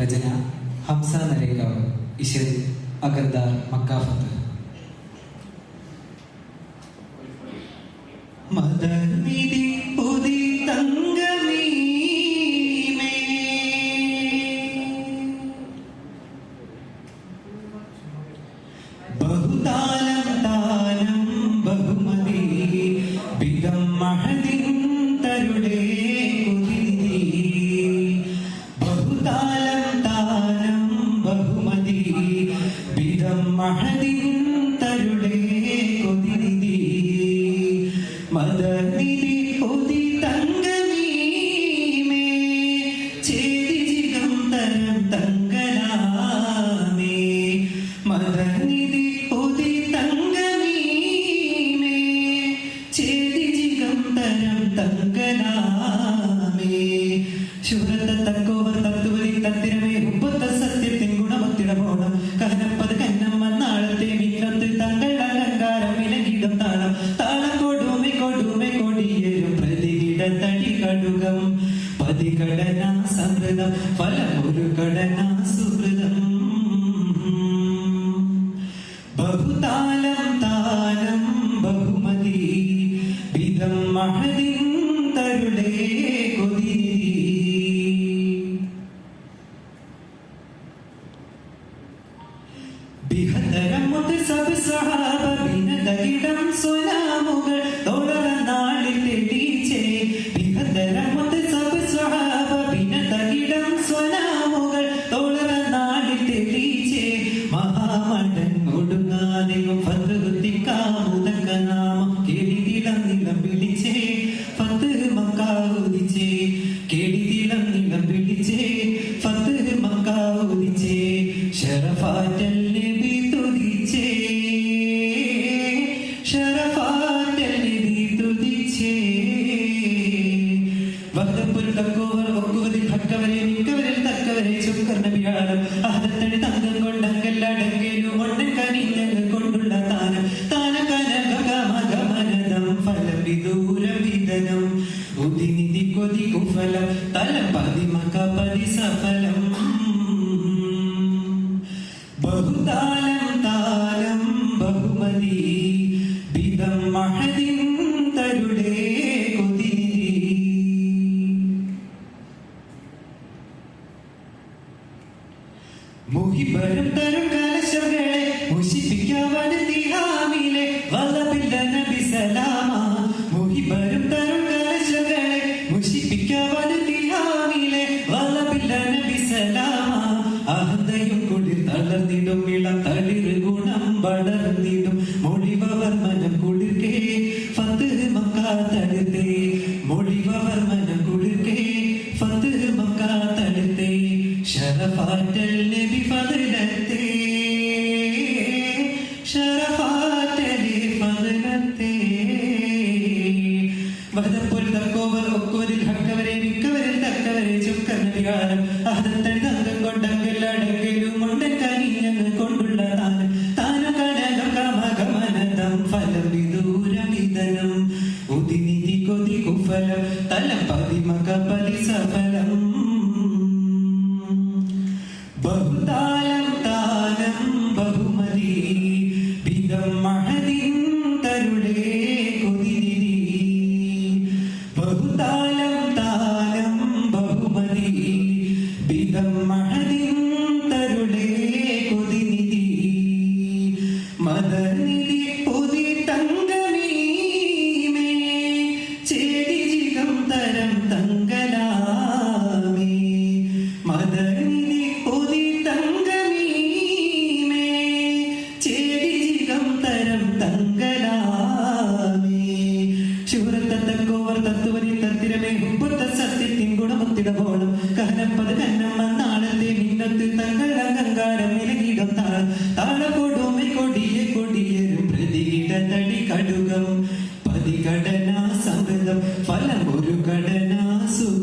രചന ഹംസ നരേഗാവ്, ഇശൽ അഗർദാർ മക്കാഫത്ത്. മദർനിധി പുതി തങ്കമീമേ ബഹുതാലം താനം ബഹുമതി ബിദം മഹദിൻ തരുടേ കുതിരി ബഹുതാലം താനം ബഹുമതി ബിദം മഹദിൻ തരുടേ കുതിരി മദർനിധി പുതി തങ്കമീമേ ചേതിജികം തരം തങ്കലാമേ മദർനിധി പുതി തങ്കമീമേ ചേതിജികം തരം തങ്കലാമേ ശുഭ്രത തക്കോവർ തത്വരി തത്തിരമേ ഉപ്പത്ത സത്യത്തിൻ ഗുണമത്തിടപോണം കഹനപ്പത് കന്നമ്മ നാളത്തെ മിത്രത്ത് തങ്ങൾ അലങ്കാരം വിലകിടും താളം താളം കൊടുമെ കൊടുമെ കൊടിയേരും പ്രതികിട തടി കടുകം പതികടനാ സമൃതം ഫലമൊരു കടനാ സുഹൃതം ബഹുതാലം താലം ബഹുമതി വിധം മഹദിൻ തരുളേ കൊതിരി ബിഹതരമുത് സബ് സഹാബ ബിനദകിടം സ്വലാമുകൾ തോളറ നാളിൽ തെളിച്ചേ ബിഹതരമുത് സബ് സഹാബ ബിനദകിടം സ്വലാമുകൾ തോളറ നാളിൽ തെളിച്ചേ മഹാമണ്ഡൻ ഒടുങ്ങാതെയും ഫതുത്തിക്കാമുതക്ക നാമം കേളിതിളം നിലം വിളിച്ചേ ഫത്ത് മക്കാവുദിച്ചേ കേളിതിളം നിലം വിളിച്ചേ ഫത്ത് മക്കാവുദിച്ചേ ശരഫാറ്റൽ നബി തുദിച്ചേ ശരഫാറ്റൽ നബി തുദിച്ചേ വഹദപ്പുൽ തക്കോവർ ഒക്കുവതിൽ ഹക്കവരെ മിക്കവരിൽ തക്കവരെ ചുക്കർ നബിയാളം അഹദത്തടി തങ്കം കൊണ്ടങ്കല്ലടങ്കേലും ഒണ്ണൻ കനിഞ്ഞങ്ങൾ കൊണ്ടുള്ള താനം താന കനകമകമനദം ഫലം വിദൂരം വിതനം ഉദിനിധി കൊതി കുഫലം തലം പതിമക പരിസഫലം ബഹുതാലം താലം ബഹുമതി ബിദം മഹദിൻ തരുടേ കൊതിരി മുഹിബരും തരും കലശങ്ങളെ മുഷിപ്പിക്കാവത് ദിഹാമിലെ വലബില്ല നബി സലാമ മുഹിബരും തരും കലശങ്ങളെ മുഷിപ്പിക്കാവത് ദിഹാമിലെ വലബില്ല നബി സലാമ അഹന്തയും കുളിർ തളർന്നിടും ഇളം തളിർ ഗുണം വളർന്നിടും മൊഴിവർ മനം കുളിർക്കേ ഫത്ത് മക്കാ തടുത്തേ മൊഴിവർ മനം കുളിർക്കേ ഫത്ത് മക്കാ തടുത്തേ ശരഫാറ്റൽ നബി ഫദ്ലത്തേ ശരഫാറ്റൽ ഫദ്ലത്തേ വഹദപ്പുൽ തക്കോവർ ഒക്കുവതിൽ ഹക്കവരെ മിക്കവരിൽ തക്കവരെ ചുക്കർ നബിയാളം അഹദത്തടി തങ്കം കൊണ്ടങ്കല്ലടങ്കലും ഉണ്ടൻ കനിഞ്ഞങ്ങൾ കൊണ്ടുള്ള താനം താന കനകം കമകമനദം ഫലം വിദൂരം വിതനം ഉദിനിധി കൊതി കുഫലം തലം പതിമക പരിസഫലം ബഹുതാലം താലം ബഹുമതി ബിദം മഹദിൻ തരുളേ കൊതിരി ബഹുതാലം താലം ബഹുമതി ബിദം മഹദിൻ തരുളേ കൊതിരി മദർനിധി പുതി തങ്കമീമേ ചേതിജികം തരം തങ്കലാമേ മദർനിധി പുതി തങ്കമീമേ ചേതിജികം തരം തങ്കലാമേ ശുഭ്രത തക്കോവർ തത്വരി തത്തിരമേ ഉപ്പത്ത സത്യത്തിൻ ഗുണമത്തിടപോണം കഹനപ്പത് കന്നമ്മ നാളത്തെ മിന്നത്ത് തങ്ങൾ അലങ്കാരം വിലകിടും താളം താള കൊടുമെ കൊടിയെ കൊടിയേരും പ്രതികിട തടി കടുകം പതികടനാ സമൃതം ഫലം ഒരു കടനാ സുഖം